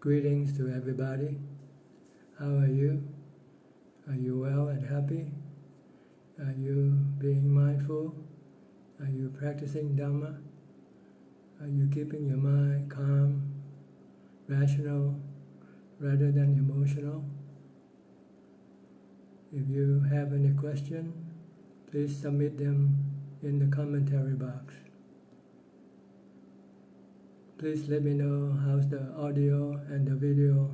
Greetings to everybody. How are you? Are you well and happy? Are you being mindful? Are you practicing Dhamma? Are you keeping your mind calm, rational, rather than emotional? If you have any question, please submit them in the commentary box. Please let me know how's the audio and the video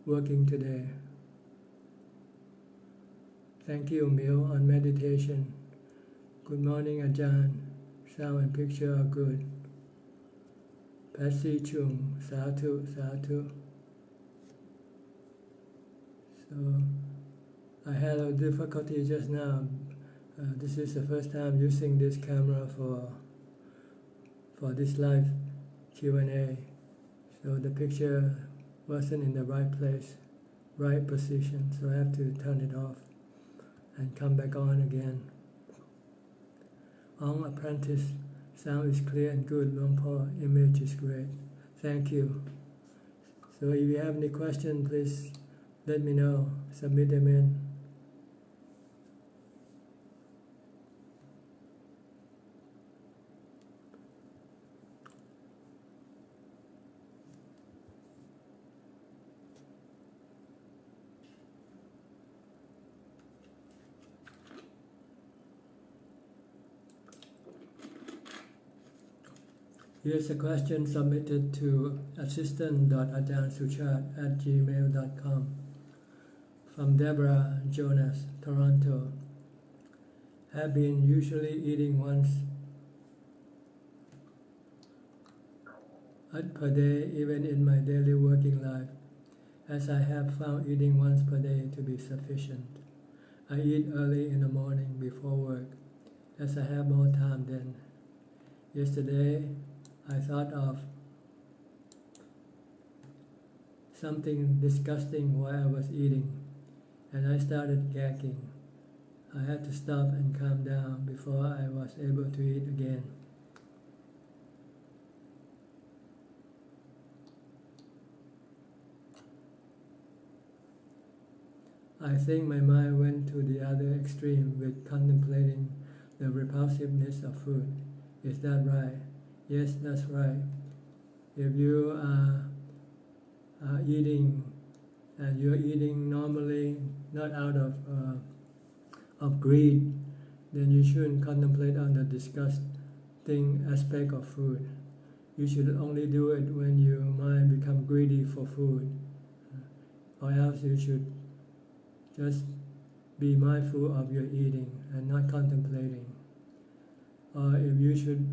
working today. Thank you, Mil, on meditation. Good morning, Ajahn. Sound and picture are good. Patsy Chung, Sadhu, Sadhu. So, I had a difficulty just now. This is the first time using this camera for this live Q&A. So the picture wasn't in the right place, right position, so I have to turn it off and come back on again. On apprentice, sound is clear and good. Long Paul, image is great. Thank you. So if you have any questions, please let me know. Submit them in. Here's a question submitted to assistant.ajahn.suchart@gmail.com from Deborah Jonas, Toronto. Have been usually eating once per day even in my daily working life, as I have found eating once per day to be sufficient. I eat early in the morning before work, as I have more time then. Yesterday, I thought of something disgusting while I was eating, and I started gagging. I had to stop and calm down before I was able to eat again. I think my mind went to the other extreme with contemplating the repulsiveness of food. Is that right? Yes, that's right. If you are eating and you're eating normally, not out of greed, then you shouldn't contemplate on the disgusting aspect of food. You should only do it when your mind becomes greedy for food, or else you should just be mindful of your eating and not contemplating. Or if you should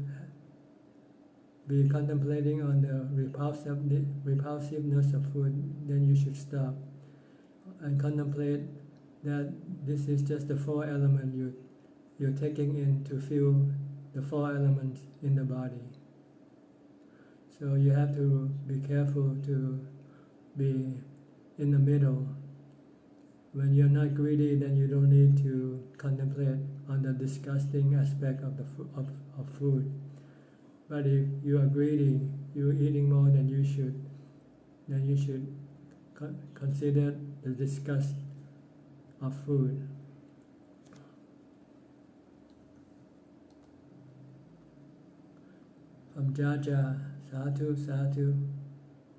be contemplating on the repulsiveness of food, then you should stop and contemplate that this is just the four elements you're taking in to feel the four elements in the body. So you have to be careful to be in the middle. When you're not greedy, then you don't need to contemplate on the disgusting aspect of food. But if you are greedy, you're eating more than you should, then you should consider the disgust of food. From Jaja, Sadhu, Sadhu.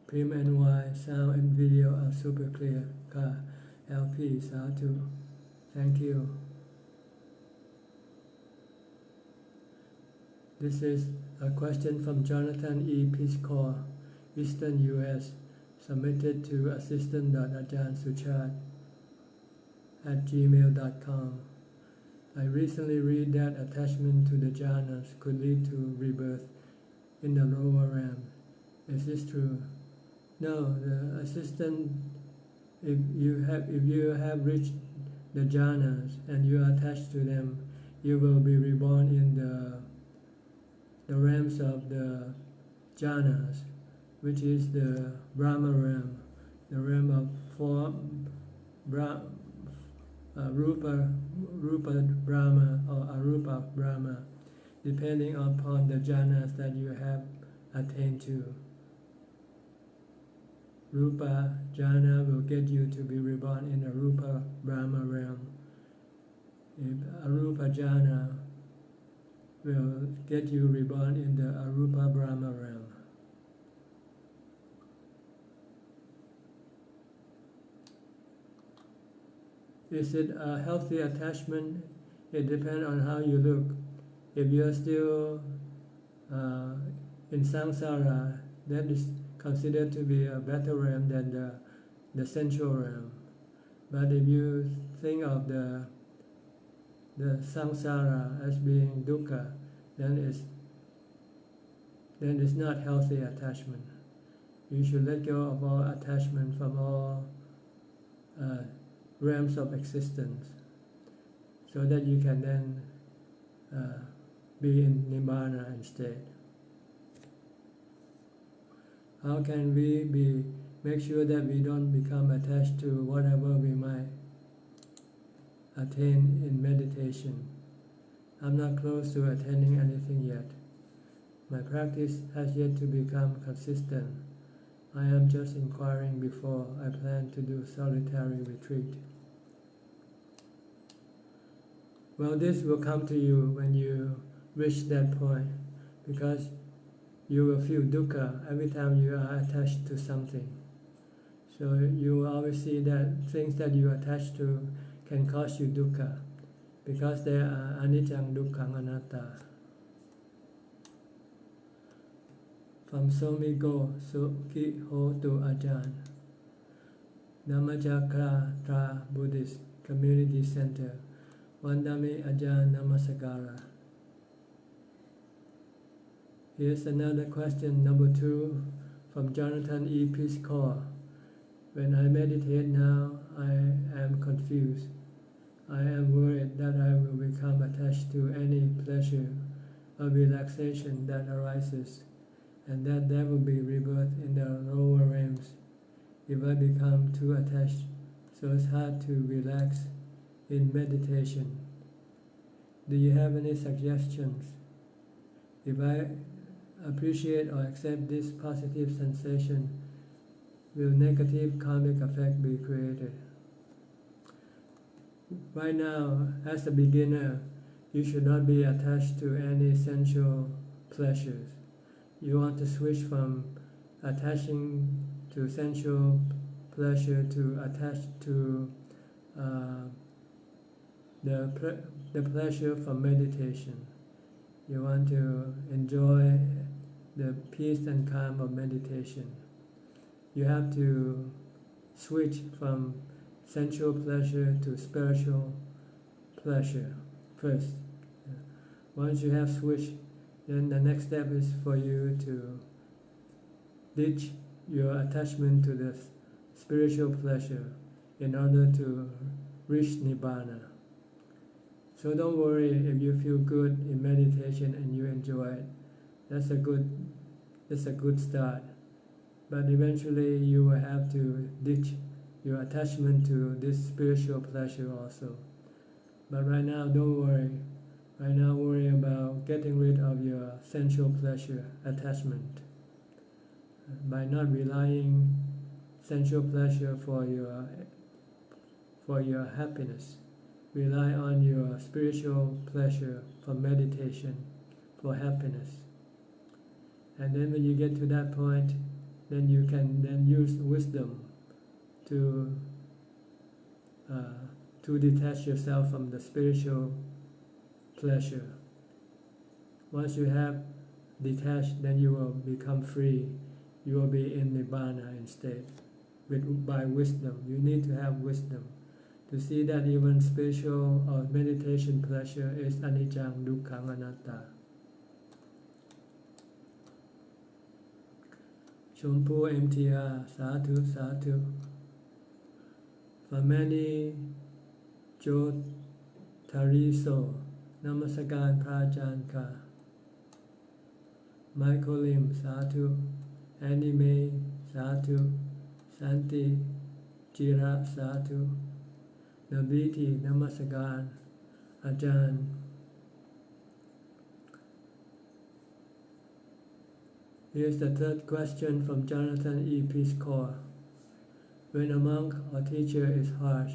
Prim and Y, sound and video are super clear. Ka, LP, Sadhu. Thank you. This is a question from Jonathan E. Piscor, Eastern U.S., submitted to assistant.ajahn.suchart@gmail.com. I recently read that attachment to the jhanas could lead to rebirth in the lower realm. Is this true? No, the assistant, if you have reached the jhanas and you are attached to them, you will be reborn in the realms of the jhanas, which is the Brahma realm, the realm of form, Rupa Brahma or Arupa Brahma, depending upon the jhanas that you have attained to. Rupa jhana will get you to be reborn in the Rupa Brahma realm. If Arupa jhana will get you reborn in the Arupa Brahma realm. Is it a healthy attachment? It depends on how you look. If you are still in samsara, that is considered to be a better realm than the sensual realm. But if you think of the samsara as being dukkha, then it's not healthy attachment. You should let go of all attachment from all realms of existence, so that you can then be in nibbana instead. How can we make sure that we don't become attached to whatever we might attain in meditation? I'm not close to attaining anything yet. My practice has yet to become consistent. I am just inquiring before I plan to do solitary retreat. Well, this will come to you when you reach that point, because you will feel dukkha every time you are attached to something. So you will always see that things that you attach to can cause you dukkha, because they are anicca, dukkha, anatta. From Somigo Suki Ho to Ajahn, Dhammacakra Buddhist Community Center, Vandami Ajahn Namaskara. Here's another question, number 2, from Jonathan E. Peace Corps. When I meditate now, I am confused. I am worried that I will become attached to any pleasure or relaxation that arises, and that there will be rebirth in the lower realms if I become too attached, so it's hard to relax in meditation. Do you have any suggestions? If I appreciate or accept this positive sensation, will negative karmic effect be created? Right now, as a beginner, you should not be attached to any sensual pleasures. You want to switch from attaching to sensual pleasure to attach to the pleasure from meditation. You want to enjoy the peace and calm of meditation. You have to switch from sensual pleasure to spiritual pleasure first. Once you have switched, then the next step is for you to ditch your attachment to the spiritual pleasure in order to reach Nibbana. So don't worry if you feel good in meditation and you enjoy it. That's a good start. But eventually you will have to ditch your attachment to this spiritual pleasure also. But right now, don't worry. Right now, worry about getting rid of your sensual pleasure attachment by not relying sensual pleasure for your happiness. Rely on your spiritual pleasure for meditation, for happiness. And then when you get to that point, then you can then use wisdom to detach yourself from the spiritual pleasure. Once you have detached, then you will become free. You will be in Nibbana instead. By wisdom, you need to have wisdom to see that even spiritual or meditation pleasure is anicca, dukkha, anatta. Chompu MTR, sadhu, sadhu. For many Jotariso, Namaskaran Prajanka. Michael Lim, sadhu. Annie Mae, sadhu. Santi, Jira, sadhu. Nabiti, Namaskaran. Ajahn. Here's the third question from Jonathan E. Peace Corps. When a monk or teacher is harsh,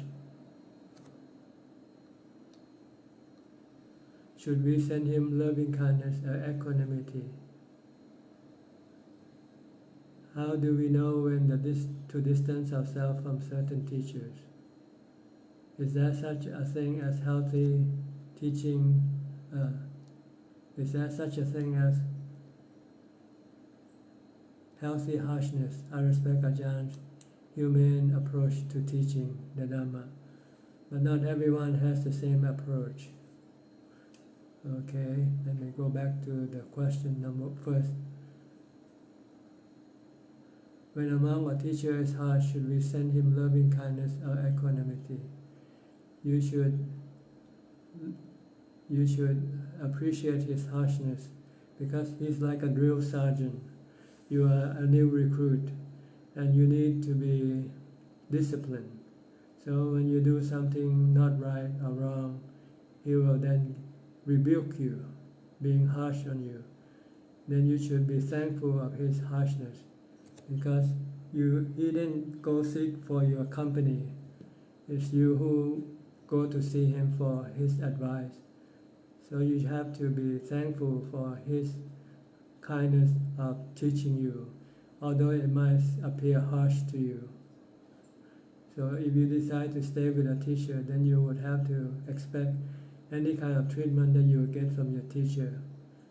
should we send him loving kindness or equanimity? How do we know when to distance ourselves from certain teachers? Is there such a thing as healthy teaching? Is there such a thing as healthy harshness? I respect Ajahn's humane approach to teaching the Dhamma, but not everyone has the same approach. Okay, let me go back to the question first. When a monk or teacher is harsh, should we send him loving kindness or equanimity? You should appreciate his harshness, because he's like a drill sergeant. You are a new recruit and you need to be disciplined. So when you do something not right or wrong, he will then rebuke you, being harsh on you. Then you should be thankful of his harshness, because he didn't go seek for your company. It's you who go to see him for his advice. So you have to be thankful for his kindness of teaching you, although it might appear harsh to you. So if you decide to stay with a teacher, then you would have to expect any kind of treatment that you get from your teacher,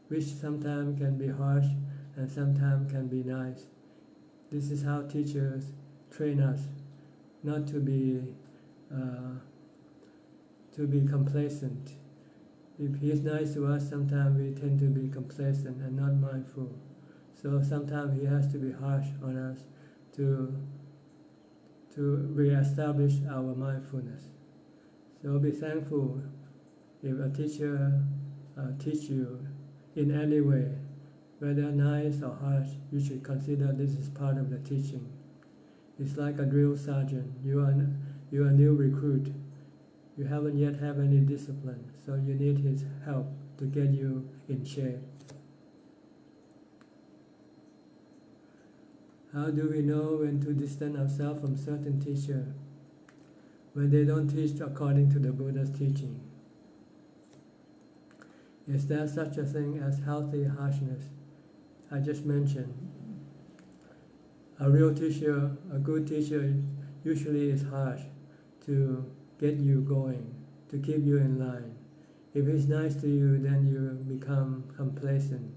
which sometimes can be harsh and sometimes can be nice. This is how teachers train us, not to be complacent. If he's nice to us, sometimes we tend to be complacent and not mindful. So sometimes he has to be harsh on us to re-establish our mindfulness. So be thankful if a teacher teach you in any way, whether nice or harsh. You should consider this is part of the teaching. It's like a drill sergeant. You are a new recruit. You haven't yet have any discipline, so you need his help to get you in shape. How do we know when to distance ourselves from certain teachers when they don't teach according to the Buddha's teaching? Is there such a thing as healthy harshness? I just mentioned. A real teacher, a good teacher, usually is harsh to get you going, to keep you in line. If he's nice to you, then you become complacent.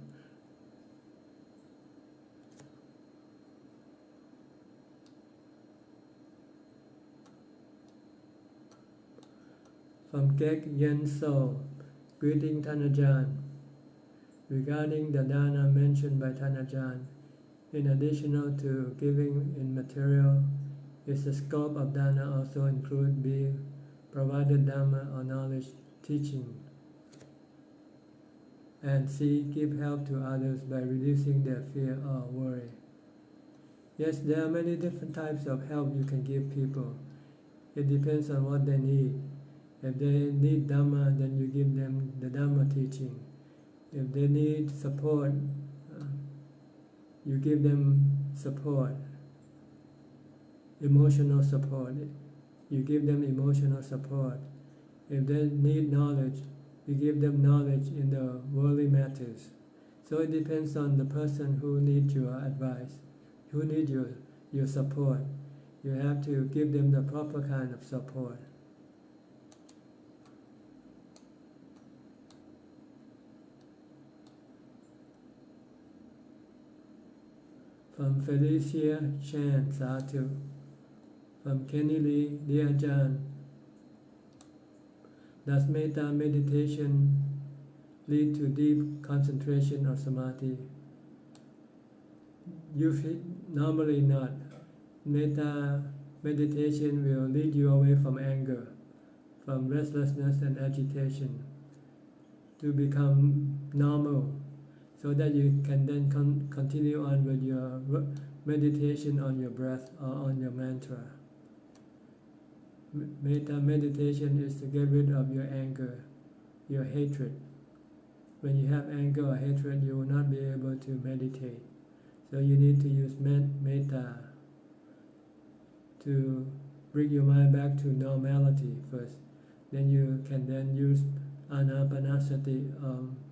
From Gek Yen So, greeting Ajahn. Regarding the dana mentioned by Ajahn, in addition to giving in material, is the scope of dana also include be provided Dhamma or knowledge teaching, and C, give help to others by reducing their fear or worry? Yes, there are many different types of help you can give people. It depends on what they need. If they need Dhamma, then you give them the Dhamma teaching. If they need support, you give them support, emotional support. You give them emotional support. If they need knowledge, you give them knowledge in the worldly matters. So it depends on the person who needs your advice, who needs your support. You have to give them the proper kind of support. From Felicia Chan Satu. From Kenny Lee, dear Ajahn, does metta meditation lead to deep concentration or samadhi? Normally not. Metta meditation will lead you away from anger, from restlessness and agitation, to become normal, so that you can then continue on with your meditation on your breath or on your mantra. Metta meditation is to get rid of your anger, your hatred. When you have anger or hatred, you will not be able to meditate. So you need to use metta to bring your mind back to normality first. Then you can then use anapanasati,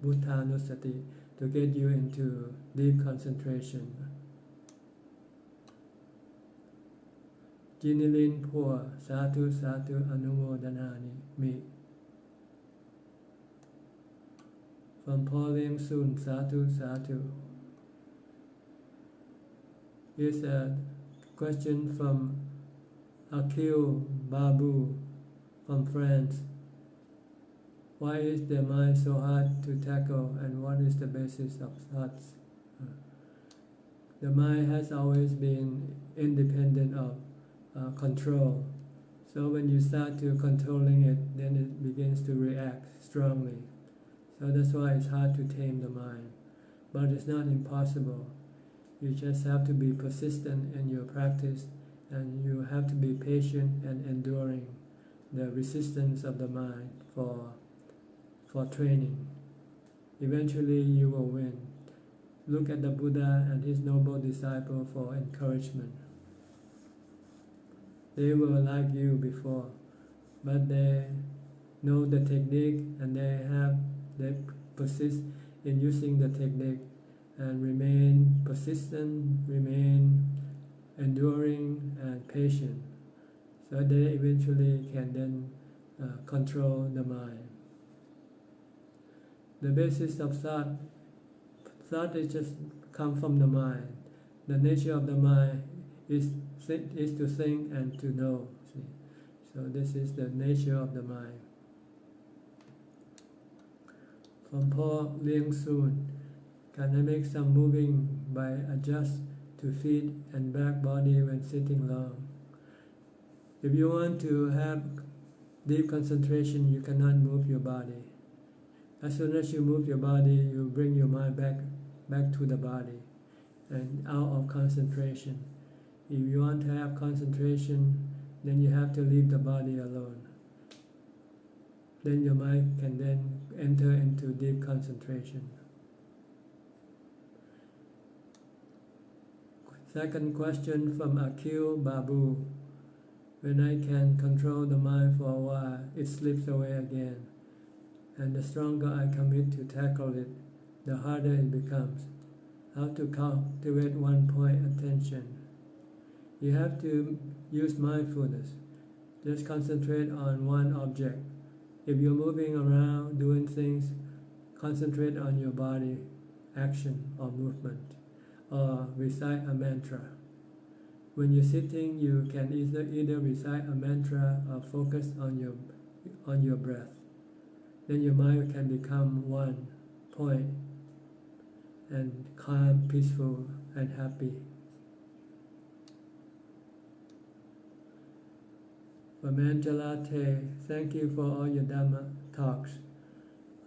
buddhanusati, to get you into deep concentration. Jinilin Poor, Satu Satu Anumodanani Mi. From Pauline Sun, Satu Satu. Here's a question from Akil Babu from France. Why is the mind so hard to tackle, and what is the basis of thoughts? The mind has always been independent of control. So when you start to controlling it, then it begins to react strongly. So that's why it's hard to tame the mind. But it's not impossible. You just have to be persistent in your practice, and you have to be patient and enduring the resistance of the mind for training. Eventually you will win. Look at the Buddha and his noble disciple for encouragement. They were like you before, but they know the technique, and they persist in using the technique and remain persistent, remain enduring and patient. So they eventually can then control the mind. The basis of thought is just come from the mind. The nature of the mind is to think and to know. See? So this is the nature of the mind. From Paul Liang Soon, can I make some moving by adjust to feet and back body when sitting long? If you want to have deep concentration, you cannot move your body. As soon as you move your body, you bring your mind back to the body and out of concentration. If you want to have concentration, then you have to leave the body alone. Then your mind can then enter into deep concentration. Second question from Akil Babu. When I can control the mind for a while, it slips away again. And the stronger I commit to tackle it, the harder it becomes. How to cultivate one point attention. You have to use mindfulness. Just concentrate on one object. If you're moving around, doing things, concentrate on your body, action or movement, or recite a mantra. When you're sitting, you can either recite a mantra or focus on your breath. Then your mind can become one point and calm, peaceful, and happy. From Angela Te, thank you for all your Dhamma talks.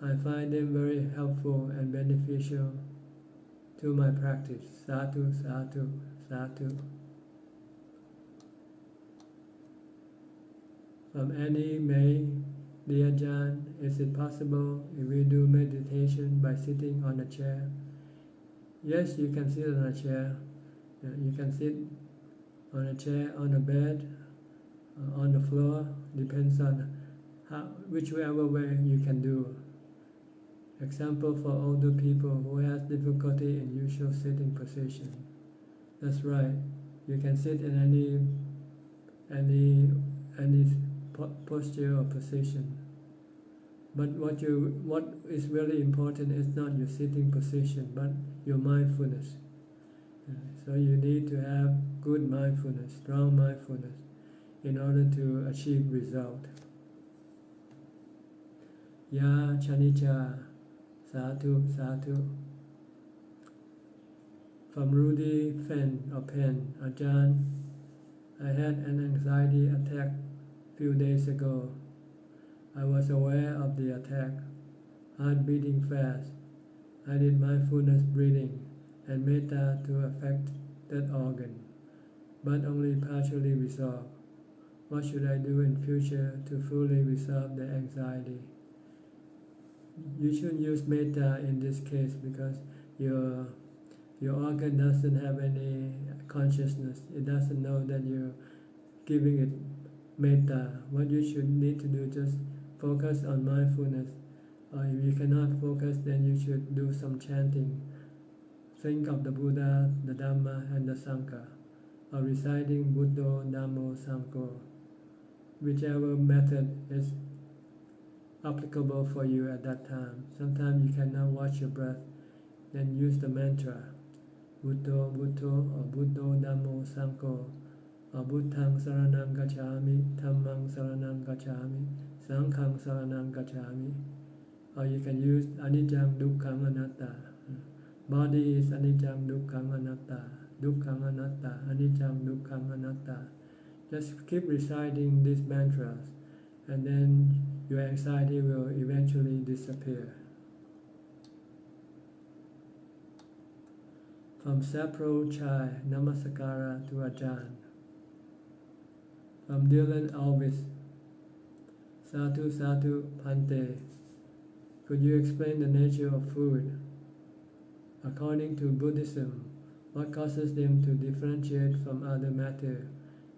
I find them very helpful and beneficial to my practice. Sadhu, sadhu, sadhu. From Annie May, dear Ajahn, is it possible if we do meditation by sitting on a chair? Yes, you can sit on a chair. You can sit on a chair, on a bed, on the floor. Depends on whichever way you can do. Example for older people who has difficulty in usual sitting position. That's right. You can sit in any posture or position. But what is really important is not your sitting position, but your mindfulness. So you need to have good mindfulness, strong mindfulness, in order to achieve result. Ya Chanicha, Sadhu, Sadhu. From Rudy Fen or Pen, Ajahn, I had an anxiety attack few days ago. I was aware of the attack, heart beating fast. I did mindfulness breathing and metta to affect that organ, but only partially resolved. What should I do in future to fully resolve the anxiety? You shouldn't use metta in this case because your organ doesn't have any consciousness. It doesn't know that giving it metta. What you should need to do, just focus on mindfulness. Or if you cannot focus, then you should do some chanting. Think of the Buddha, the Dhamma, and the Sangha, or reciting Buddho, Dhammo, Sangho, whichever method is applicable for you at that time. Sometimes you cannot watch your breath, then use the mantra Buddho, Buddho, or Buddho, Dhammo, Sangho, or Buddhang Saranam Gacchami, Dhammang Saranam Gacchami, Sanghang Saranam Gacchami. Or you can use Anicca Dukkhaṃ Anatta. Body is Anicca Dukkhaṃ Anatta, Dukkhaṃ Anatta, Anicca Dukkhaṃ Anatta. Just keep reciting these mantras, and then your anxiety will eventually disappear. From Sapro Chai, Namaskara to Ajahn. From Dylan Alvis, Sadhu Sadhu Pante. Could you explain the nature of food? According to Buddhism, what causes them to differentiate from other matter,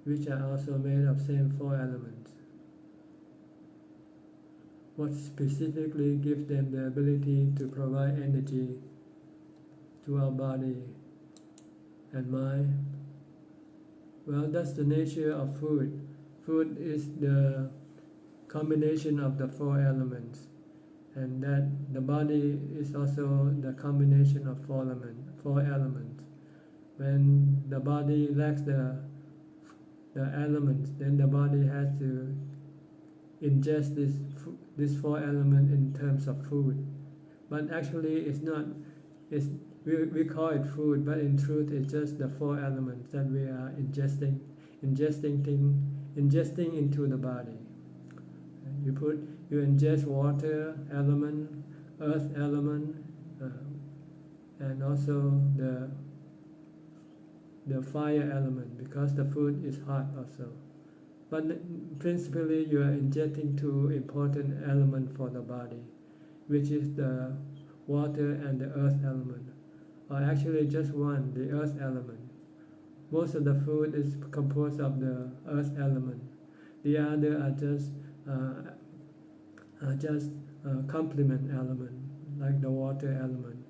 which are also made of same four elements? What specifically gives them the ability to provide energy to our body and mind? Well, that's the nature of food. Food is the combination of the four elements, and that the body is also the combination of four elements. When the body lacks the elements, then the body has to ingest this four element in terms of food. But actually it's not, we call it food, but in truth it's just the four elements that we are ingesting into the body. You ingest water element, earth element, and also the fire element, because the food is hot also. But principally you are injecting two important elements for the body, which is the water and the earth element, or actually just one, the earth element. Most of the food is composed of the earth element. The other are just complement element, like the water element.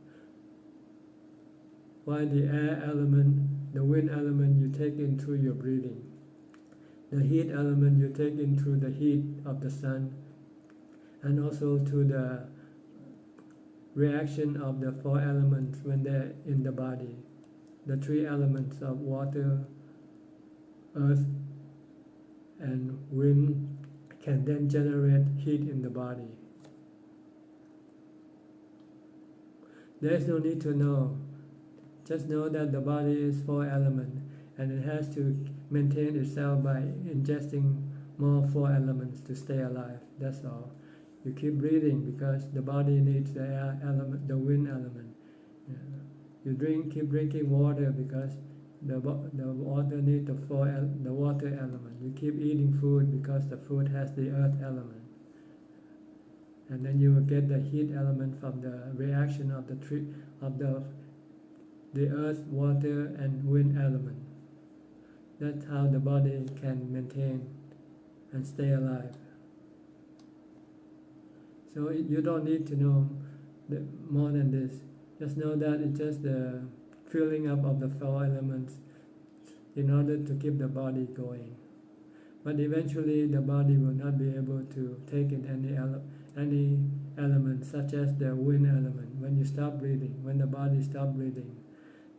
While the air element, the wind element, you take in through your breathing. The heat element you take in through the heat of the sun, and also to the reaction of the four elements when they're in the body. The three elements of water, earth, and wind can then generate heat in the body. There is no need to know. Just know that the body is four elements, and it has to maintain itself by ingesting more four elements to stay alive. That's all. You keep breathing because the body needs the air element, the wind element. Yeah. You keep drinking water because the water needs the water element. You keep eating food because the food has the earth element. And then you will get the heat element from the reaction of the earth, water, and wind element. That's how the body can maintain and stay alive. So you don't need to know more than this. Just know that it's just the filling up of the four elements in order to keep the body going. But eventually the body will not be able to take in any element, such as the wind element. When you stop breathing, when the body stops breathing,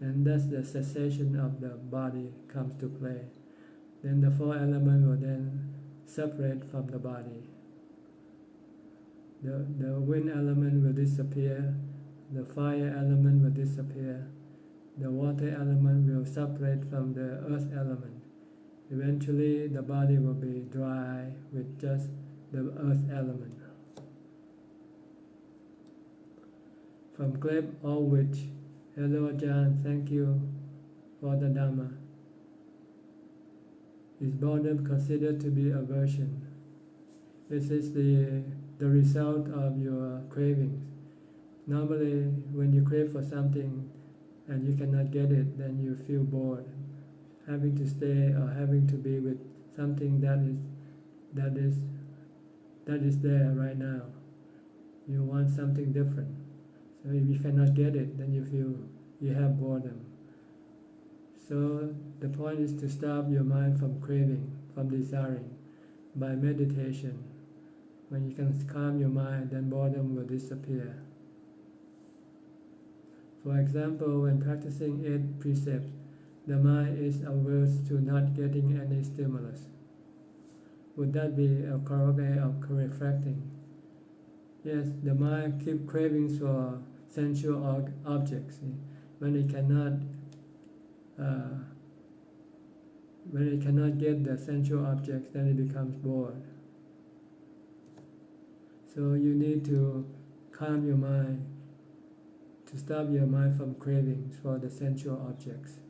then that's the cessation of the body comes to play. Then the four elements will then separate from the body. The wind element will disappear, the fire element will disappear, the water element will separate from the earth element. Eventually the body will be dry with just the earth element. From Gleb Allwich, hello Ajahn, thank you for the Dhamma. Is boredom considered to be aversion? This is the result of your cravings. Normally, when you crave for something and you cannot get it, then you feel bored. Having to stay or having to be with something that is there right now. You want something different. So if you cannot get it, then you feel you have boredom. So the point is to stop your mind from craving, from desiring, by meditation. When you can calm your mind, then boredom will disappear. For example, when practicing 8 precepts, the mind is averse to not getting any stimulus. Would that be a correct way of reflecting? Yes, the mind keeps cravings for sensual objects. When it cannot get the sensual objects, then it becomes bored. So you need to calm your mind, to stop your mind from cravings for the sensual objects.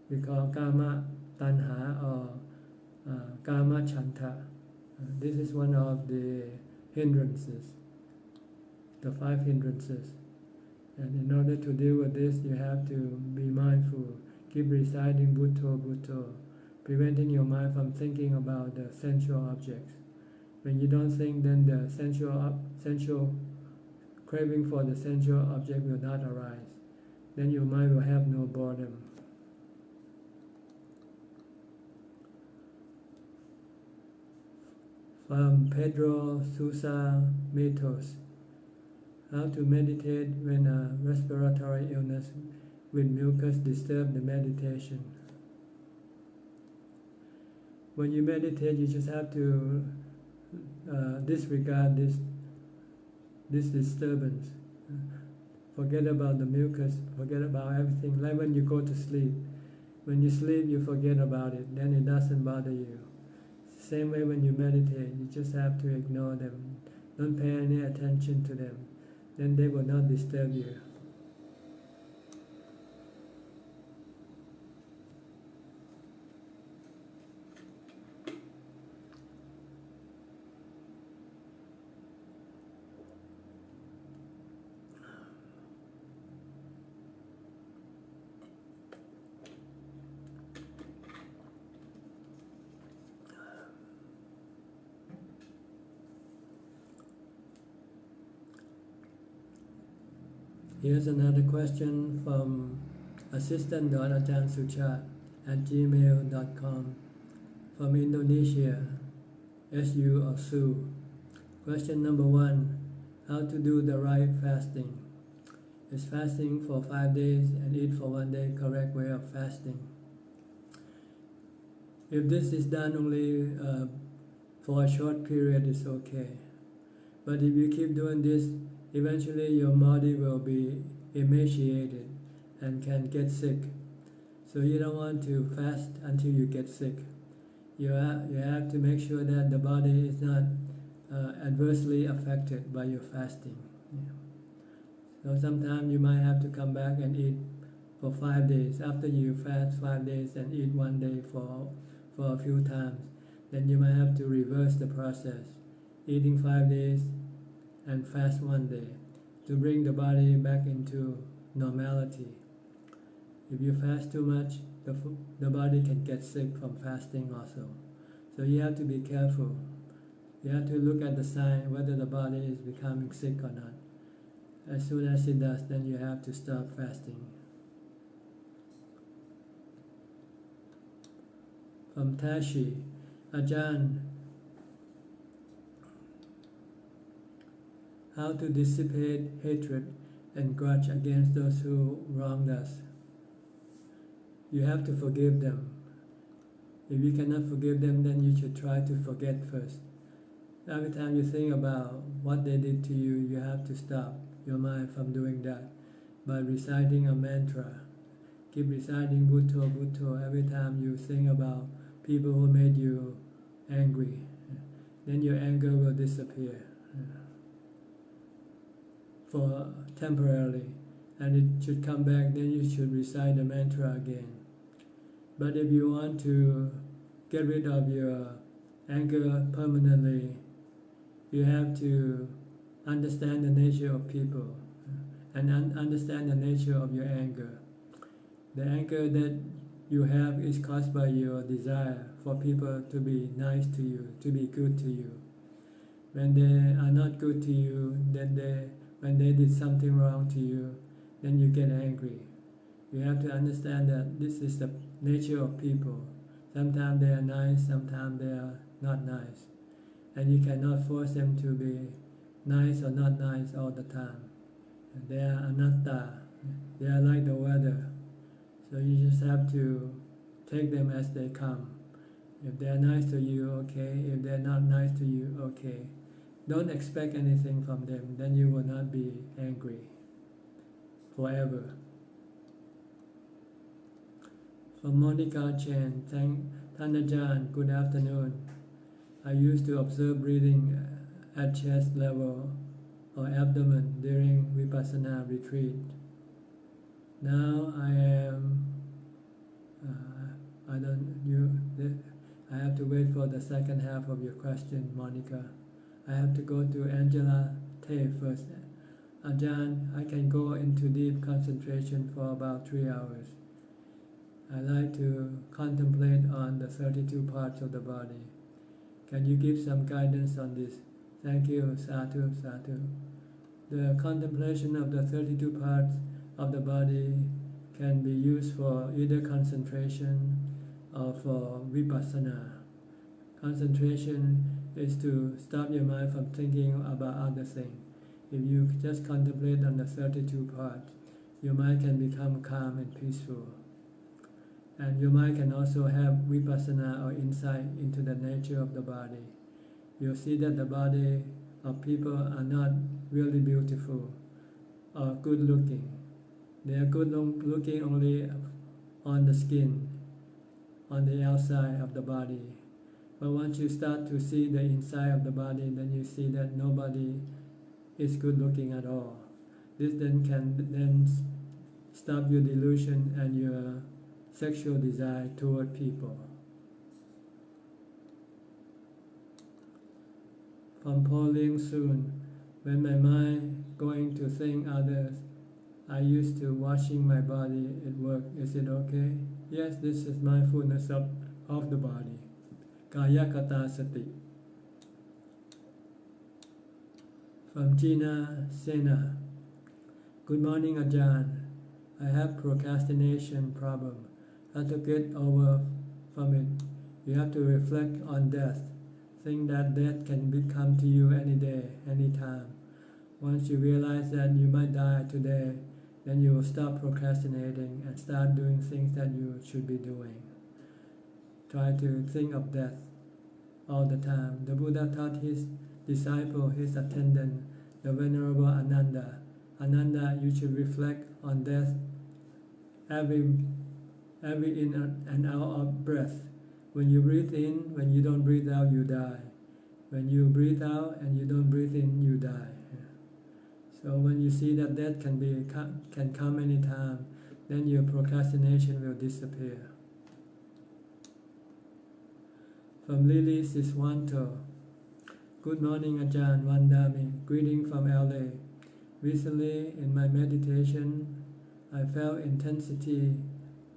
We call kama tanha or kama chanta. This is one of the hindrances, the 5 hindrances. And in order to deal with this, you have to be mindful. Keep reciting Bhutto, Bhutto, preventing your mind from thinking about the sensual objects. When you don't think, then the sensual craving for the sensual object will not arise. Then your mind will have no boredom. From Pedro Sousa Matos, how to meditate when a respiratory illness with mucus disturbs the meditation. When you meditate, you just have to disregard this disturbance. Forget about the mucus, forget about everything. Like when you go to sleep. When you sleep, you forget about it, then it doesn't bother you. Same way when you meditate, you just have to ignore them. Don't pay any attention to them. Then they will not disturb you. Here's another question from assistant.Ajahn Suchart at gmail.com from Indonesia, SU or Su. Question number 1, how to do the right fasting? Is fasting for 5 days and eat for 1 day correct way of fasting? If this is done only for a short period, it's okay. But if you keep doing this, eventually your body will be emaciated and can get sick. So you don't want to fast until you get sick. You have to make sure that the body is not adversely affected by your fasting. So sometimes you might have to come back and eat for 5 days. After you fast 5 days and eat 1 day for a few times, then you might have to reverse the process, eating 5 days and fast 1 day, to bring the body back into normality. If you fast too much, the body can get sick from fasting also. So you have to be careful. You have to look at the sign whether the body is becoming sick or not. As soon as it does, then you have to stop fasting. From Tashi, Ajahn, how to dissipate hatred and grudge against those who wronged us? You have to forgive them. If you cannot forgive them, then you should try to forget first. Every time you think about what they did to you, you have to stop your mind from doing that by reciting a mantra. Keep reciting Bhutto, Bhutto every time you think about people who made you angry. Then your anger will disappear for temporarily, and it should come back. Then you should recite the mantra again. But if you want to get rid of your anger permanently, you have to understand the nature of people and understand the nature of your anger. The anger that you have is caused by your desire for people to be nice to you, to be good to you. When they are not good to you, when they did something wrong to you, then you get angry. You have to understand that this is the nature of people. Sometimes they are nice, sometimes they are not nice. And you cannot force them to be nice or not nice all the time. They are anatta. They are like the weather. So you just have to take them as they come. If they are nice to you, okay. If they are not nice to you, okay. Don't expect anything from them, then you will not be angry forever. From Monica Chen, Thank Ajahn, good afternoon. I used to observe breathing at chest level or abdomen during Vipassana retreat. Now I am, I have to wait for the second half of your question, Monica. I have to go to Angela Tay first. Ajahn, I can go into deep concentration for about 3 hours. I like to contemplate on the 32 parts of the body. Can you give some guidance on this? Thank you, Sadhu, Sadhu. The contemplation of the 32 parts of the body can be used for either concentration or for vipassana. Concentration is to stop your mind from thinking about other things. If you just contemplate on the 32 parts, your mind can become calm and peaceful. And your mind can also have vipassana or insight into the nature of the body. You'll see that the body of people are not really beautiful or good looking. They are good looking only on the skin, on the outside of the body. But once you start to see the inside of the body, then you see that nobody is good looking at all. This then can stop your delusion and your sexual desire toward people. From Pauline Soon, when my mind going to think others, I used to washing my body at work. Is it okay? Yes, this is mindfulness of the body. Kaya kata sati. From Gina Sena, good morning Ajahn. I have procrastination problem. How to get over from it? You have to reflect on death. Think that death can come to you any day, any time. Once you realize that you might die today, then you will stop procrastinating and start doing things that you should be doing. Try to think of death all the time. The Buddha taught his disciple, his attendant, the Venerable Ananda. Ananda, you should reflect on death every in and out of breath. When you breathe in, when you don't breathe out, you die. When you breathe out and you don't breathe in, you die. So when you see that death can come anytime, then your procrastination will disappear. From Lily Siswanto, good morning Ajahn Vandami, greeting from LA. Recently in my meditation, I felt intensity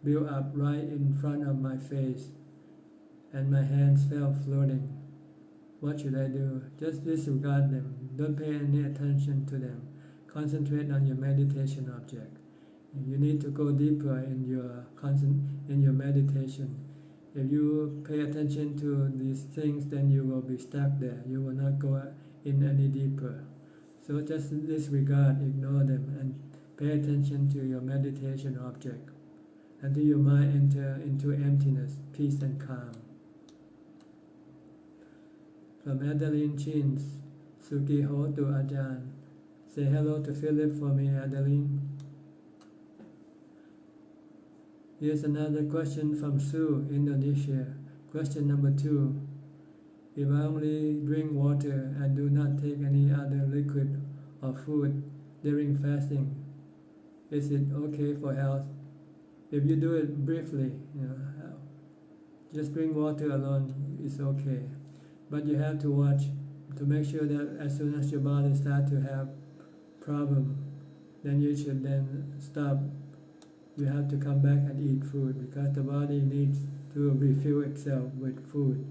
build up right in front of my face, and my hands felt floating. What should I do? Just disregard them. Don't pay any attention to them. Concentrate on your meditation object. You need to go deeper in your meditation. If you pay attention to these things, then you will be stuck there. You will not go in any deeper. So just disregard, ignore them, and pay attention to your meditation object. Until your mind enter into emptiness, peace and calm. From Adeline Chins, Suki Ho to Ajahn. Say hello to Philip for me, Adeline. Here's another question from Sue, Indonesia. Question number 2. If I only drink water and do not take any other liquid or food during fasting, is it okay for health? If you do it briefly, just drink water alone is okay. But you have to watch to make sure that as soon as your body starts to have problem, then you should then stop you have to come back and eat food because the body needs to refill itself with food.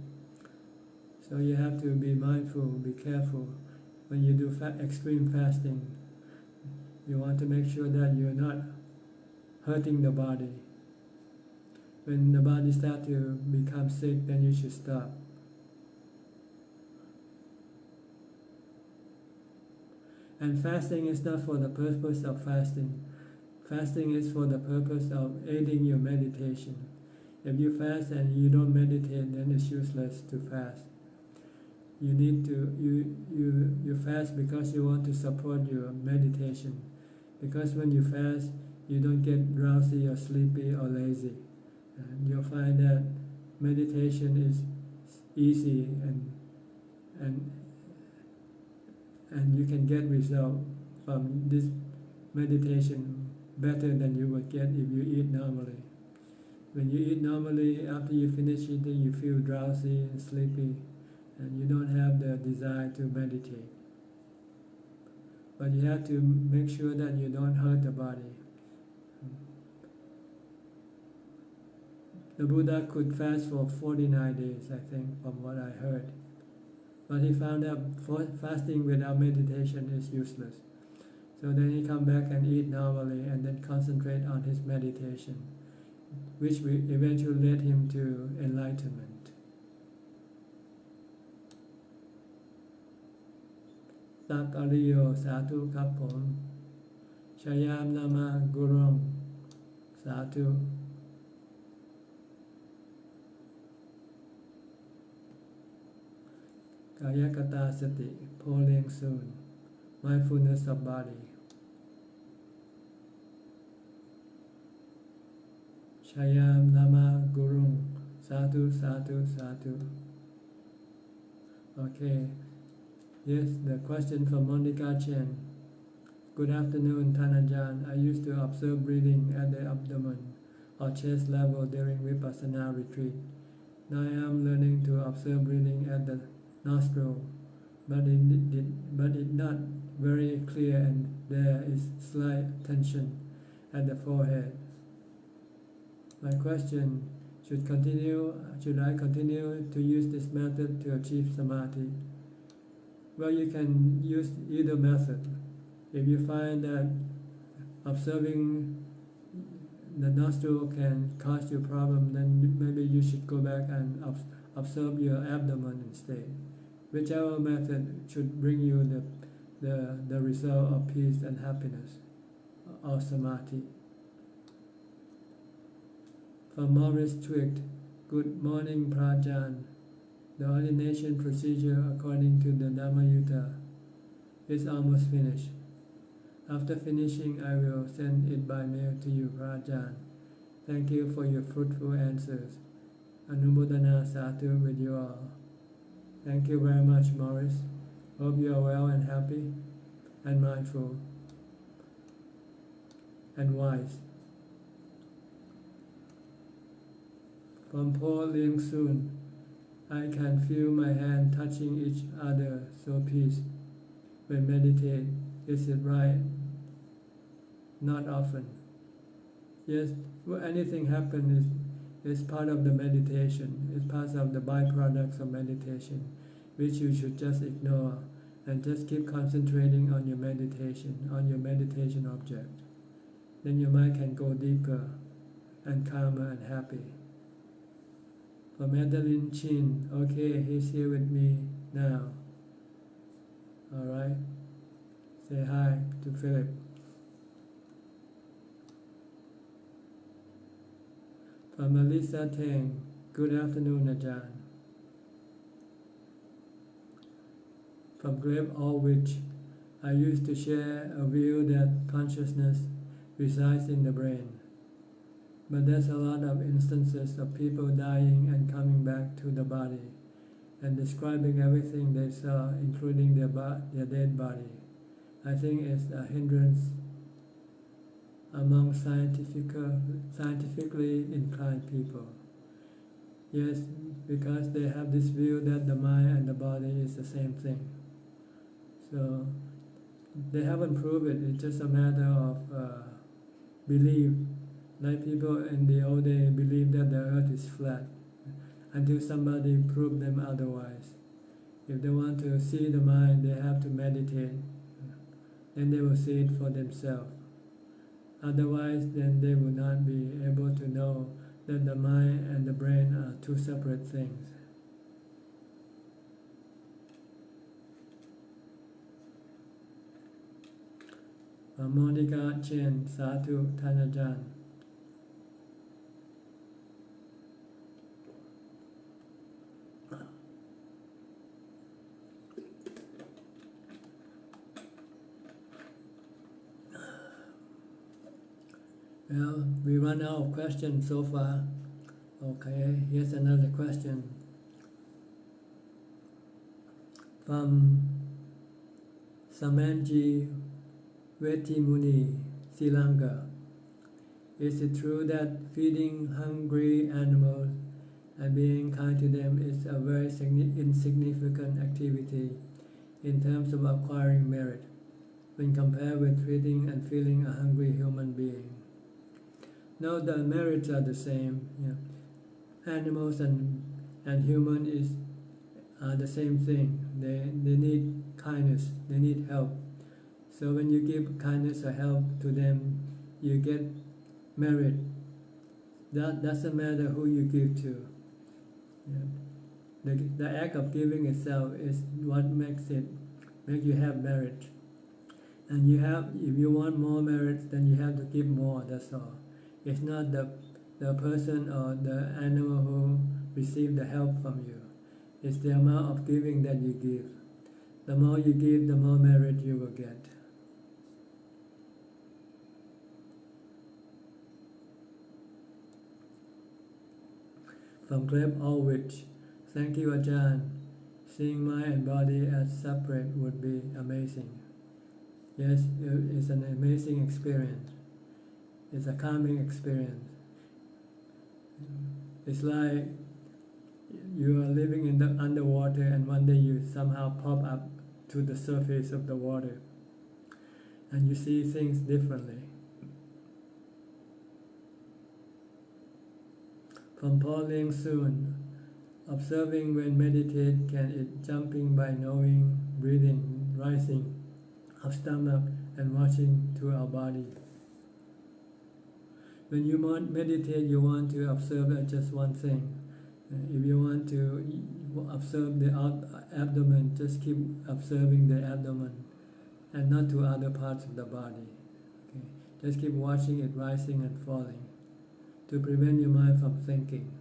So you have to be mindful, be careful. When you do extreme fasting, you want to make sure that you're not hurting the body. When the body starts to become sick, then you should stop. And fasting is not for the purpose of fasting. Fasting is for the purpose of aiding your meditation. If you fast and you don't meditate, then it's useless to fast. You need to you fast because you want to support your meditation. Because when you fast, you don't get drowsy or sleepy or lazy. And you'll find that meditation is easy and you can get result from this meditation better than you would get if you eat normally. When you eat normally, after you finish eating, you feel drowsy and sleepy, and you don't have the desire to meditate. But you have to make sure that you don't hurt the body. The Buddha could fast for 49 days, I think, from what I heard. But he found out fasting without meditation is useless. So then he come back and eat normally and then concentrate on his meditation, which eventually led him to enlightenment. Sakariyo Satu Kapom Shayam Nama Gurung Satu. Kayakata Sati, polling soon, mindfulness of body. Shayam Nama Gurung, Satu, Satu, Satu. Okay, yes, the question from Monica Chen. Good afternoon, Tanajan. I used to observe breathing at the abdomen or chest level during Vipassana retreat. Now I am learning to observe breathing at the nostril, but it not very clear, and there is slight tension at the forehead. My question: should I continue to use this method to achieve samadhi? Well, you can use either method. If you find that observing the nostril can cause you problem, then maybe you should go back and observe your abdomen instead. Whichever method should bring you the result of peace and happiness or samadhi. From Maurice Twict, good morning, Prajan. The ordination procedure according to the Dhamma Yutta is almost finished. After finishing, I will send it by mail to you, Prajan. Thank you for your fruitful answers. Anumodana Satu with you all. Thank you very much, Maurice. Hope you are well and happy and mindful and wise. From Paul Liang Soon, I can feel my hand touching each other so peace. When meditate, is it right? Not often. Yes, well, anything happen is part of the meditation. It's part of the byproducts of meditation, which you should just ignore and just keep concentrating on your meditation object. Then your mind can go deeper and calmer and happy. For Madeline Chin, okay, he's here with me now. Alright, say hi to Philip. From Melissa Tang, good afternoon, Ajahn. From Grave Allwich, I used to share a view that consciousness resides in the brain. But there's a lot of instances of people dying and coming back to the body and describing everything they saw, including their dead body. I think it's a hindrance among scientifically inclined people. Yes, because they have this view that the mind and the body is the same thing. So they haven't proved it, it's just a matter of belief Like people in the old day believe that the earth is flat until somebody proved them otherwise. If they want to see the mind, they have to meditate. Then they will see it for themselves. Otherwise, then they will not be able to know that the mind and the brain are two separate things. Monica Chen, Sadhu, Thanajan. Well, we run out of questions so far. Okay, here's another question from Samanji Vetimuni, Sri Lanka. Is it true that feeding hungry animals and being kind to them is a very insignificant activity in terms of acquiring merit when compared with feeding and feeling a hungry human being? No, the merits are the same. Yeah. Animals and human are the same thing. They need kindness, they need help. So when you give kindness or help to them, you get merit. That doesn't matter who you give to. Yeah. The act of giving itself is what makes you have merit. And if you want more merit, then you have to give more. That's all. It's not the person or the animal who received the help from you. It's the amount of giving that you give. The more you give, the more merit you will get. From Gleb Ulrich, thank you Ajahn. Seeing mind and body as separate would be amazing. Yes, it's an amazing experience. It's a calming experience. It's like you are living in the underwater and one day you somehow pop up to the surface of the water and you see things differently. From Paul Ling Soon, observing when meditate, can it jumping by knowing, breathing, rising of stomach and watching to our body. When you meditate, you want to observe just one thing. If you want to observe the abdomen, just keep observing the abdomen and not to other parts of the body. Okay? Just keep watching it rising and falling to prevent your mind from thinking.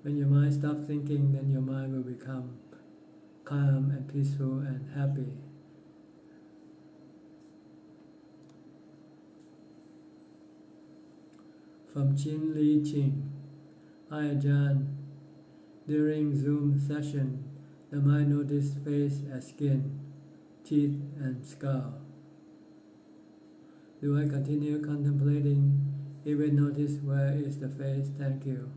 When your mind stops thinking, then your mind will become calm and peaceful and happy. From Chin Li Ching, Hi Ajahn, during Zoom session, the mind noticed face as skin, teeth and skull. Do I continue contemplating, even notice where is the face? Thank you.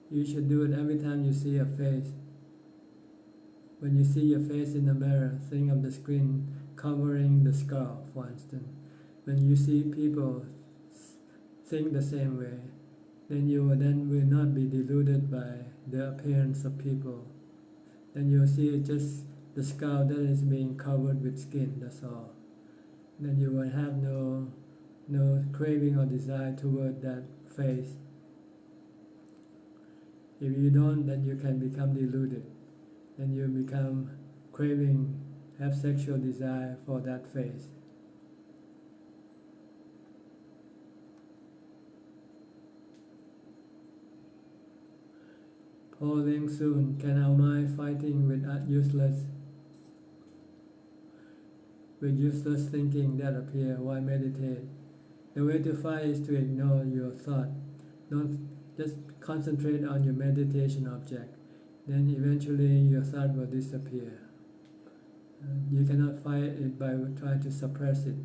You should do it every time you see a face. When you see your face in the mirror, think of the screen covering the skull, for instance. When you see people think the same way, then you will not be deluded by the appearance of people. Then you'll see just the skull that is being covered with skin, that's all. Then you will have no craving or desire toward that face. If you don't, then you can become deluded. Then you become craving, have sexual desire for that face. Falling soon, can our mind fighting with useless thinking that appear while meditate? The way to fight is to ignore your thought. Don't just concentrate on your meditation object. Then eventually your thought will disappear. You cannot fight it by trying to suppress it.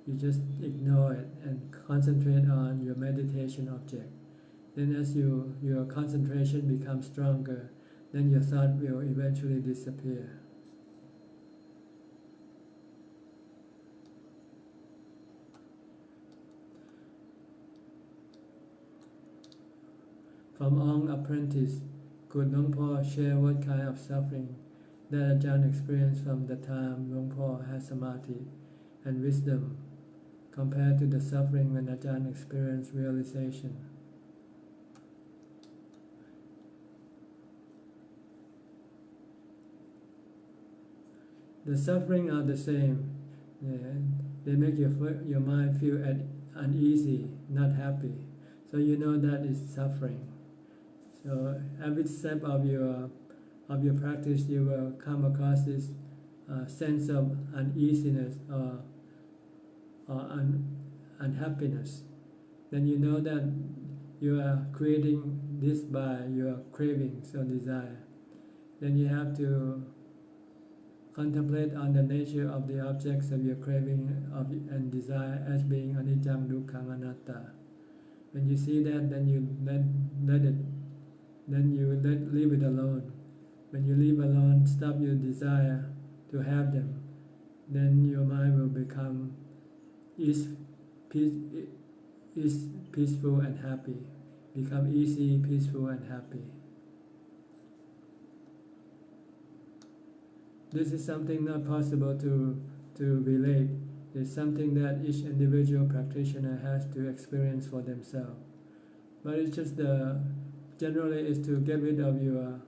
You just ignore it and concentrate on your meditation object. Then as your concentration becomes stronger, then your thought will eventually disappear. From Ong apprentice, could Luang Por share what kind of suffering that Ajahn experienced from the time Luang Por had samadhi and wisdom compared to the suffering when Ajahn experienced realization? The suffering are the same. They make your mind feel uneasy, not happy. So you know that is suffering. So every step of your practice, you will come across this sense of uneasiness or unhappiness. Then you know that you are creating this by your cravings or desire. Then you have to contemplate on the nature of the objects of your craving and desire as being anicca, dukkha, anatta. When you see that, then you let it. Then you leave it alone. When you leave alone, stop your desire to have them. Then your mind will become peaceful and happy. Become easy, peaceful, and happy. This is something not possible to relate. It's something that each individual practitioner has to experience for themselves. But it's just generally is to get rid of your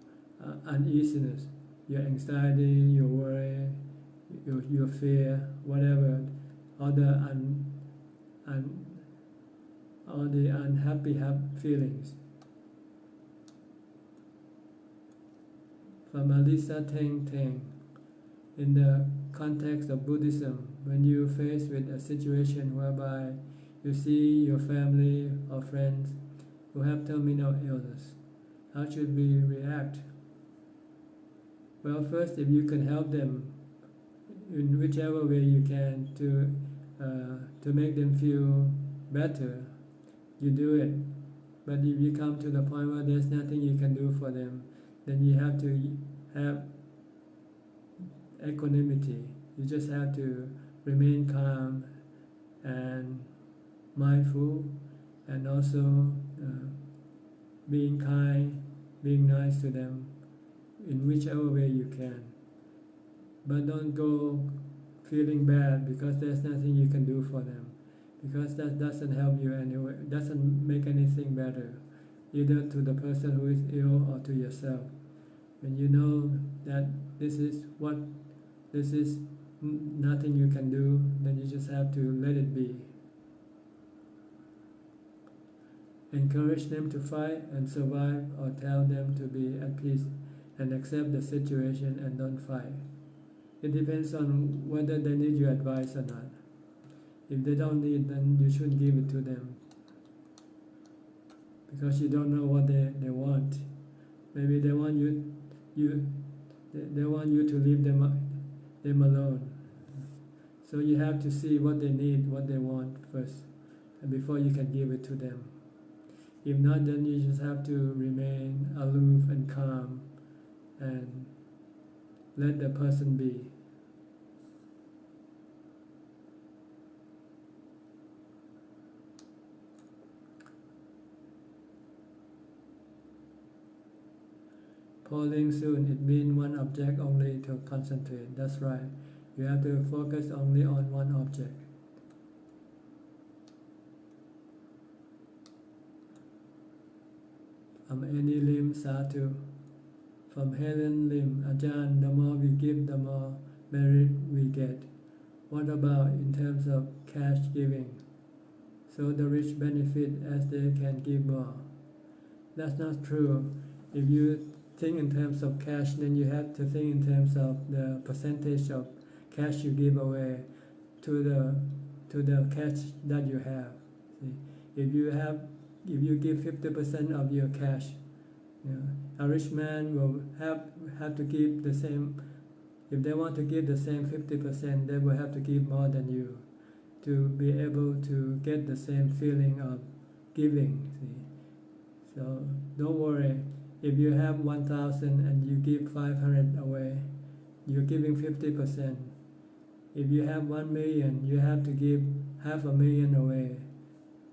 uneasiness, your anxiety, your worry, your fear, whatever, all the unhappy feelings. From Alisa Teng Teng. In the context of Buddhism, when you are faced with a situation whereby you see your family or friends who have terminal illness, how should we react? Well, first, if you can help them in whichever way you can to make them feel better, you do it. But if you come to the point where there's nothing you can do for them, then you have to have equanimity. You just have to remain calm and mindful, and also being kind, being nice to them in whichever way you can. But don't go feeling bad because there's nothing you can do for them, because that doesn't help you anyway, doesn't make anything better, either to the person who is ill or to yourself. When you know that this is nothing you can do, then you just have to let it be. Encourage them to fight and survive, or tell them to be at peace and accept the situation and don't fight. It depends on whether they need your advice or not. If they don't need, then you shouldn't give it to them, because you don't know what they want. Maybe they want you to leave them alone. So you have to see what they need, what they want first, and before you can give it to them. If not, then you just have to remain aloof and calm and let the person be. Falling soon, it means one object only to concentrate. That's right. You have to focus only on one object. From any limb, Satu. From Helen Lim, Ajahn, the more we give, the more merit we get. What about in terms of cash giving? So the rich benefit as they can give more. That's not true. If you think in terms of cash, then you have to think in terms of the percentage of cash you give away to the cash that you have. See? If you give 50% of your cash, a rich man will have to give the same. If they want to give the same 50%, they will have to give more than you to be able to get the same feeling of giving. See? So don't worry. If you have 1,000 and you give 500 away, you're giving 50%. If you have 1 million, you have to give 500,000 away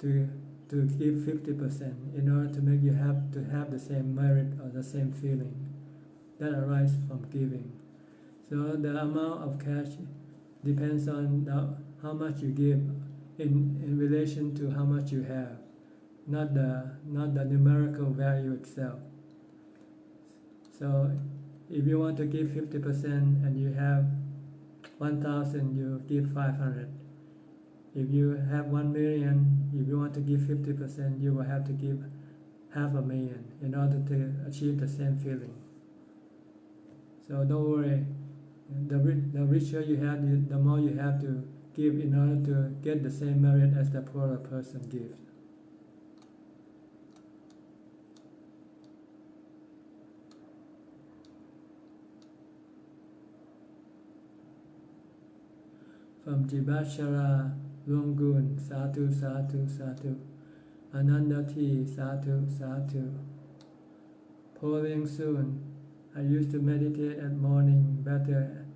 to to give 50% in order to make you have to have the same merit or the same feeling that arises from giving. So the amount of cash depends on how much you give in relation to how much you have, not the numerical value itself. So if you want to give 50% and you have 1,000, you give 500. If you have 1 million, if you want to give 50%, you will have to give 500,000 in order to achieve the same feeling. So don't worry, the richer you have, the more you have to give in order to get the same merit as the poorer person gives. From Jibashara Lungun, Satu, Satu, Satu. Anandati, Satu, Satu. Polling soon. I used to meditate at morning better,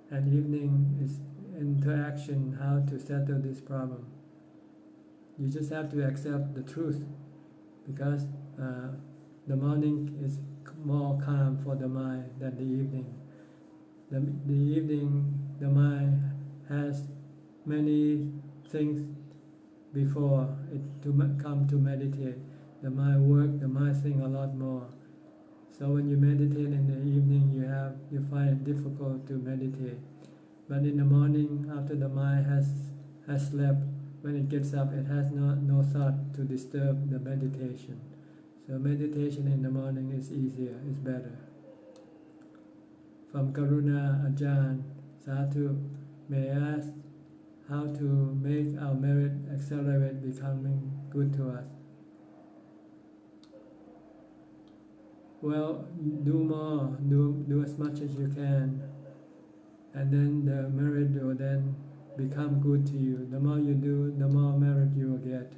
and evening is interaction how to settle this problem. You just have to accept the truth, because the morning is more calm for the mind than the evening. The evening, the mind has many things before it to come to meditate. The mind think a lot more. So when you meditate in the evening, you find it difficult to meditate. But in the morning, after the mind has slept, when it gets up, it has no thought to disturb the meditation. So meditation in the morning is easier, is better. From Karuna Ajahn, Sadhu, may I ask how to make our merit accelerate becoming good to us? Well, do more, do as much as you can, and then the merit will then become good to you. The more you do, the more merit you will get.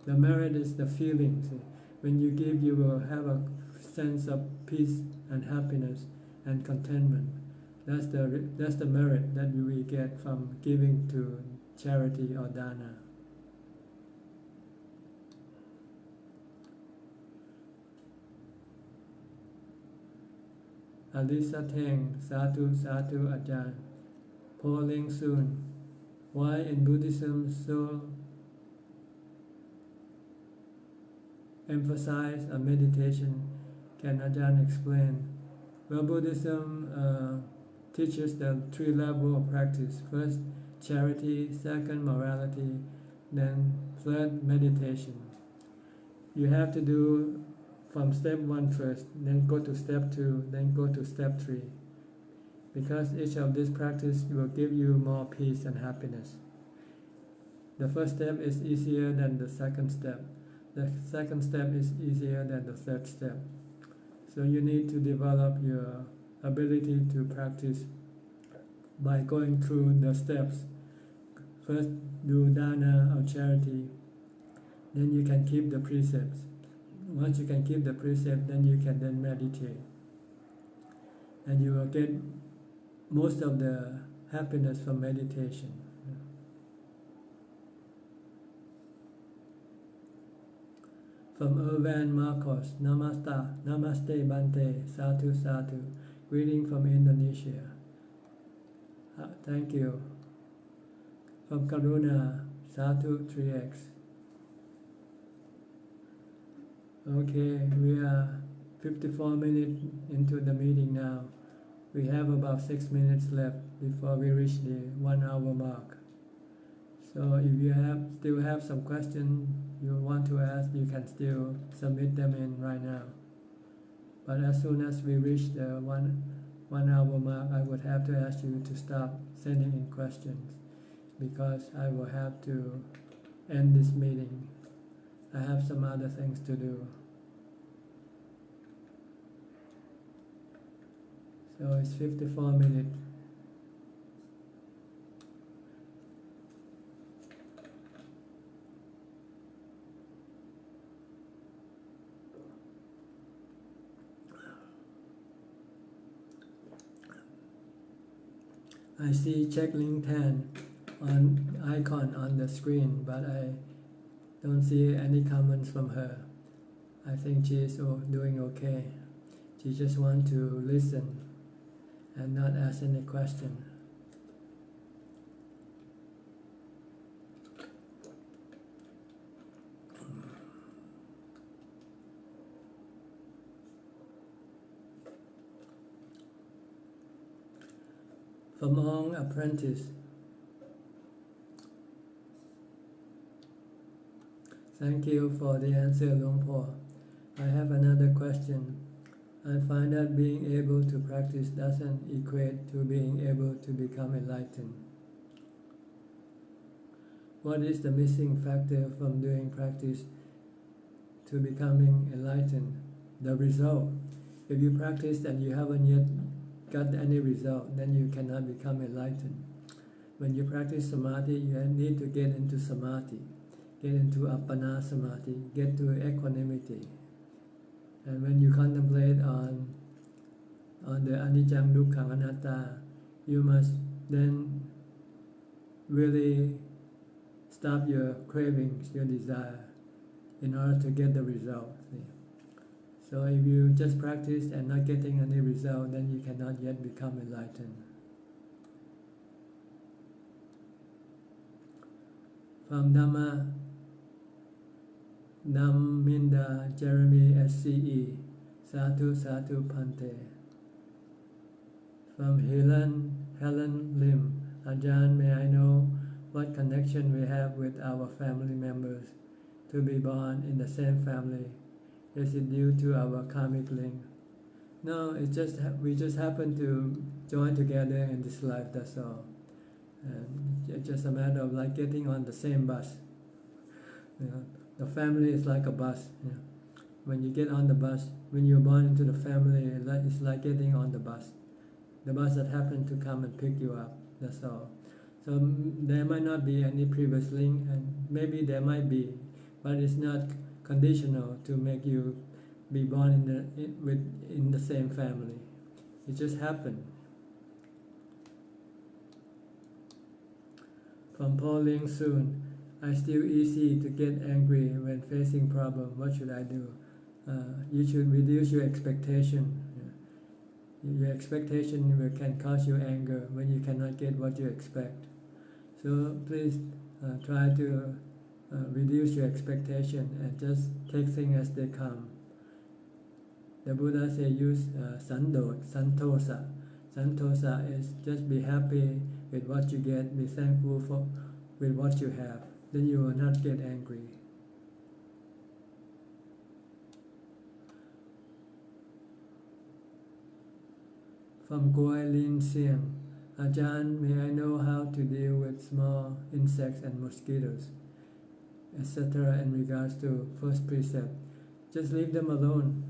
The merit is the feeling. See? When you give, you will have a sense of peace and happiness and contentment. That's the merit that you will get from giving to charity or dana. Alisa Teng, Satu, Satu Ajahn. Polling soon. Why in Buddhism so emphasize a meditation? Can Ajahn explain? Well, Buddhism teaches the 3 levels of practice. First, charity. Second, morality. Then third, meditation. You have to do from step 1 first, then go to step 2, then go to step 3. Because each of these practices will give you more peace and happiness. The first step is easier than the second step. The second step is easier than the third step. So you need to develop your ability to practice by going through the steps. First, do dana or charity. Then you can keep the precepts. Once you can keep the precept, then you can then meditate. And you will get most of the happiness from meditation. From Irvan Marcos, Namaste Bante, Satu Satu, greeting from Indonesia. Thank you. From Karuna, Satu 3x. Okay, we are 54 minutes into the meeting now. We have about 6 minutes left before we reach the 1 hour mark. So if you still have some questions you want to ask, you can still submit them in right now. But as soon as we reach the 1 hour mark, I would have to ask you to stop sending in questions, because I will have to end this meeting. I have some other things to do. So it's 54 minutes. I see Checkling Tan. icon on the screen, but I don't see any comments from her. I think she is doing okay. She just wants to listen and not ask any question. From Ong Apprentice. Thank you for the answer, Luang Por. I have another question. I find that being able to practice doesn't equate to being able to become enlightened. What is the missing factor from doing practice to becoming enlightened? The result. If you practice and you haven't yet got any result, then you cannot become enlightened. When you practice samadhi, you need to get into samadhi, get into appana samadhi, get to equanimity. And when you contemplate on the anicca dukkha anatta, you must then really stop your cravings, your desire, in order to get the result. See? So if you just practice and not getting any result, then you cannot yet become enlightened. From Dhamma, Minda Jeremy SCE, Satu Satu Pante. From Helen Lim, Ajahn, may I know what connection we have with our family members to be born in the same family? Is it due to our karmic link? No, it's just we just happen to join together in this life, that's all. And it's just a matter of like getting on the same bus. You know, the family is like a bus. You know. When you get on the bus, when you're born into the family, it's like getting on the bus. The bus that happened to come and pick you up, that's all. So there might not be any previous link, and maybe there might be, but it's not conditional to make you be born in the same family. It just happened. From Pauline Soon, I still easy to get angry when facing problem. What should I do? You should reduce your expectation. Your expectation can cause you anger when you cannot get what you expect. So please try to reduce your expectation and just take things as they come. The Buddha said use santosa. Santosa is just be happy with what you get, be thankful with what you have. Then you will not get angry. From Guai Lin Siang, Ajahn, may I know how to deal with small insects and mosquitoes, etc. in regards to first precept? Just leave them alone.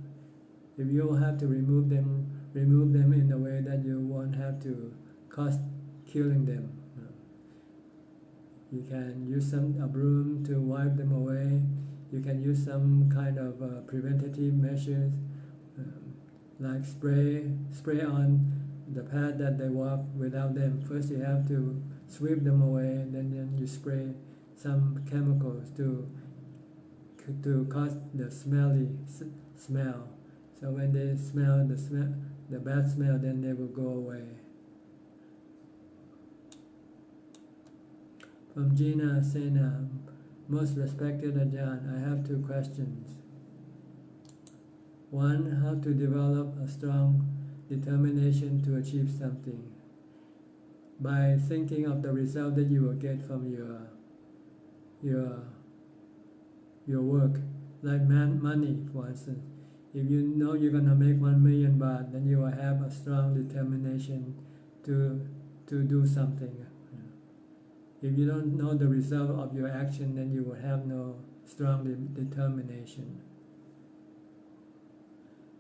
If you have to remove them in a way that you won't have to cost killing them. You can use a broom to wipe them away. You can use some kind of preventative measures, like spray on the path that they walk without them. First you have to sweep them away, then you spray some chemicals to cause the smelly smell. So when they smell the bad smell, then they will go away. From Gina Sena, most respected Ajahn, I have two questions. One, how to develop a strong determination to achieve something? By thinking of the result that you will get from your work, like money, for instance. If you know you're going to make 1 million baht, then you will have a strong determination to do something. If you don't know the result of your action, then you will have no strong determination.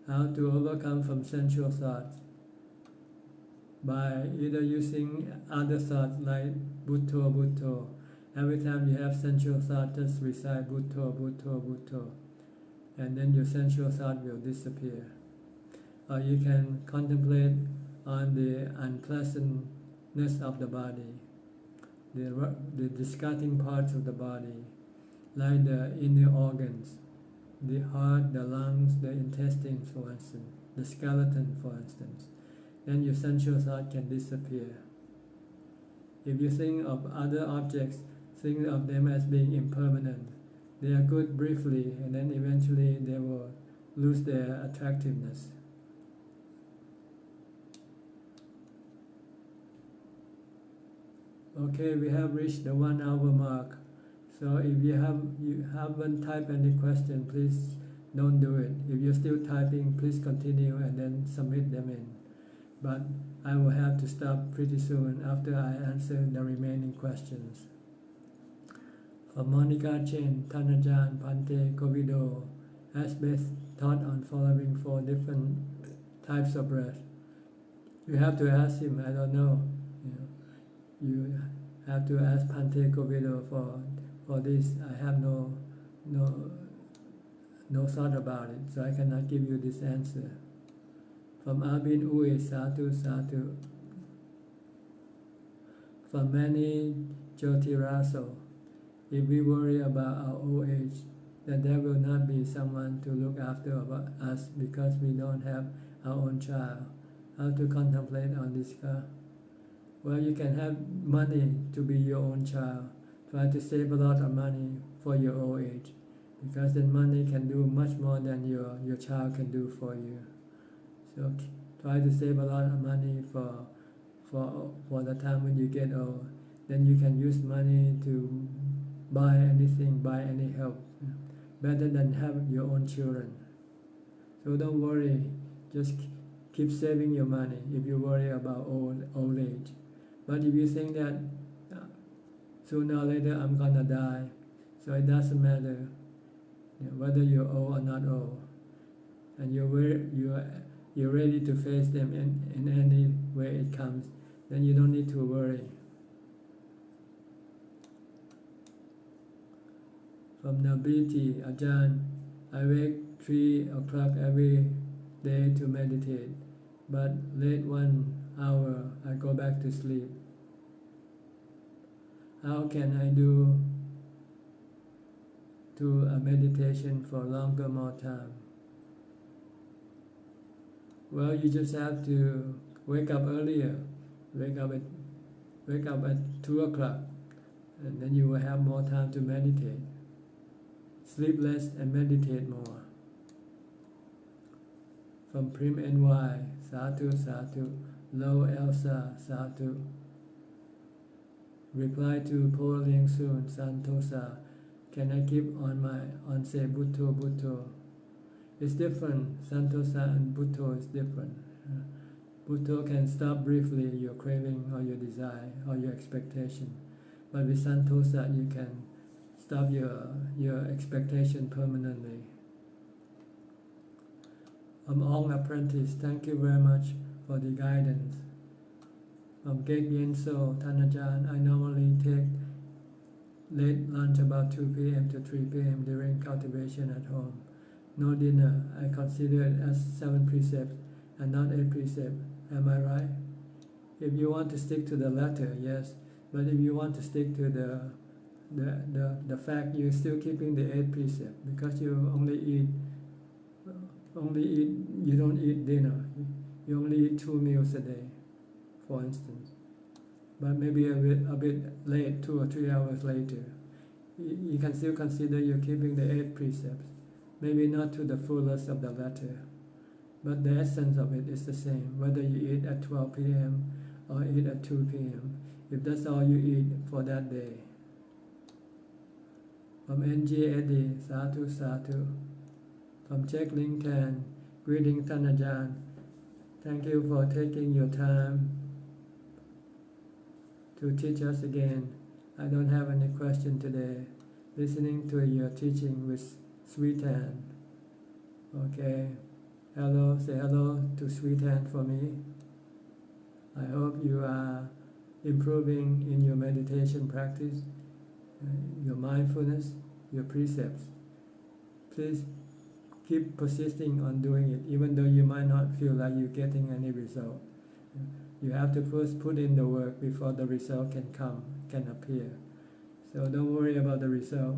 How to overcome from sensual thoughts? By either using other thoughts like Bhutto, Bhutto. Every time you have sensual thought, just recite Bhutto, Bhutto, Bhutto. And then your sensual thought will disappear. Or you can contemplate on the unpleasantness of the body. the discarding parts of the body, like the inner organs, the heart, the lungs, the intestines, for instance, the skeleton, for instance, then your sensual thought can disappear. If you think of other objects, think of them as being impermanent. They are good briefly, and then eventually they will lose their attractiveness. Okay, we have reached the 1 hour mark. So if you haven't typed any question, please don't do it. If you're still typing, please continue and then submit them in. But I will have to stop pretty soon after I answer the remaining questions. From Monica Chen, Thanajan Pante Kovido has best taught on following 4 different types of breath. You have to ask him, I don't know. You have to ask Pante Kovido for this. I have no thought about it, so I cannot give you this answer. From Abin Uwe, Satu Satu. From Mani Jyotiraso, if we worry about our old age, that there will not be someone to look after us because we don't have our own child. How to contemplate on this? Well, you can have money to be your own child. Try to save a lot of money for your old age, because then money can do much more than your child can do for you. So try to save a lot of money for the time when you get old. Then you can use money to buy anything, buy any help, better than have your own children. So don't worry, just keep saving your money if you worry about old age. But if you think that sooner or later I'm gonna die, so it doesn't matter whether you're old or not old, and you're ready to face them in any way it comes, then you don't need to worry. From Nabiti, Ajahn, I wake 3 o'clock every day to meditate, but late 1 hour I go back to sleep. How can I do a meditation for longer, more time? Well, you just have to wake up earlier. Wake up at 2 o'clock, and then you will have more time to meditate. Sleep less and meditate more. From Prim NY, Satu Satu, Lo Elsa Satu. Reply to Po Liang Soon, Santosa, can I keep on say Bhutto Bhutto? It's different. Santosa and Bhutto is different. Bhutto can stop briefly your craving or your desire or your expectation. But with Santosa you can stop your expectation permanently. Ong Apprentice, thank you very much for the guidance. Gek Yen So, Thanajan, I normally take late lunch about 2 p.m. to 3 p.m. during cultivation at home. No dinner. I consider it as 7 precepts and not 8 precepts. Am I right? If you want to stick to the latter, yes. But if you want to stick to the fact, you're still keeping the 8 precepts, because you you don't eat dinner. You only eat 2 meals a day, for instance. But maybe a bit late, 2 or 3 hours later, you can still consider you're keeping the 8 precepts. Maybe not to the fullest of the letter, but the essence of it is the same, whether you eat at 12 p.m. or eat at 2 p.m., if that's all you eat for that day. From NG Eddie, Satu Satu. From Czech Lincoln, greeting Thanajan. Thank you for taking your time to teach us again. I don't have any question today. Listening to your teaching with Sweet Hand. Okay. Hello, say hello to Sweet Hand for me. I hope you are improving in your meditation practice, your mindfulness, your precepts. Please keep persisting on doing it, even though you might not feel like you're getting any result. You have to first put in the work before the result can appear. So don't worry about the result,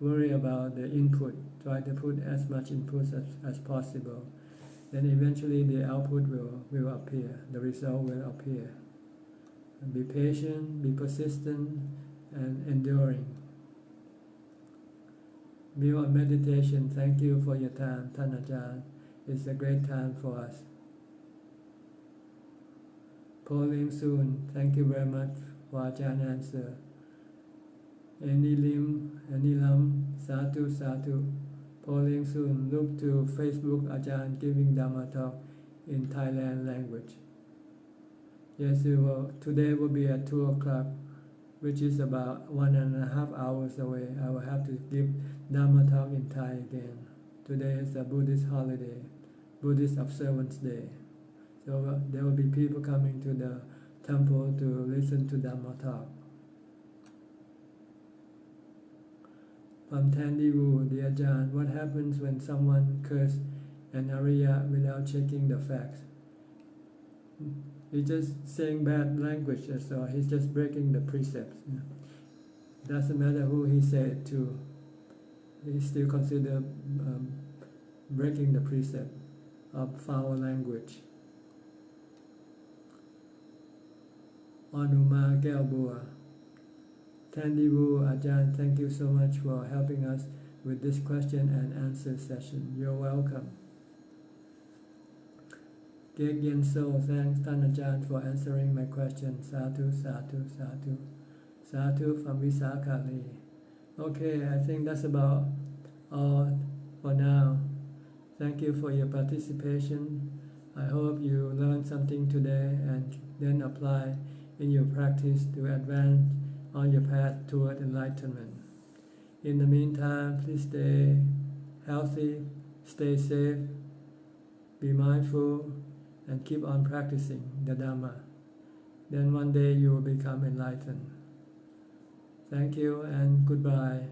worry about the input. Try to put as much input as possible. Then eventually the output will appear, the result will appear. And be patient, be persistent, and enduring. Be on meditation. Thank you for your time,ท่านอาจารย์ It's a great time for us. Polling soon. Thank you very much for Ajahn answer. Any lam, sadhu, sadhu. Polling soon. Look to Facebook Ajahn giving Dhamma talk in Thailand language. Yes, today will be at 2 o'clock, which is about 1.5 hours away. I will have to give Dhamma talk in Thai again. Today is a Buddhist holiday, Buddhist observance day. So there will be people coming to the temple to listen to Dhamma talk. From Tandivu, the Ajahn, what happens when someone curses an Arya without checking the facts? He's just saying bad language, so he's just breaking the precepts. Doesn't matter who he said it to, he still considered breaking the precept of foul language. Anuma Gelbua. Tandivu Ajahn, thank you so much for helping us with this question and answer session. You're welcome. Gek Yen So, thanksท่านอาจารย์ for answering my question. Sadhu, sadhu, sadhu. Sadhu from Visakali. Okay, I think that's about all for now. Thank you for your participation. I hope you learned something today and then apply in your practice to advance on your path toward enlightenment. In the meantime, please stay healthy, stay safe, be mindful, and keep on practicing the Dhamma. Then one day you will become enlightened. Thank you and goodbye.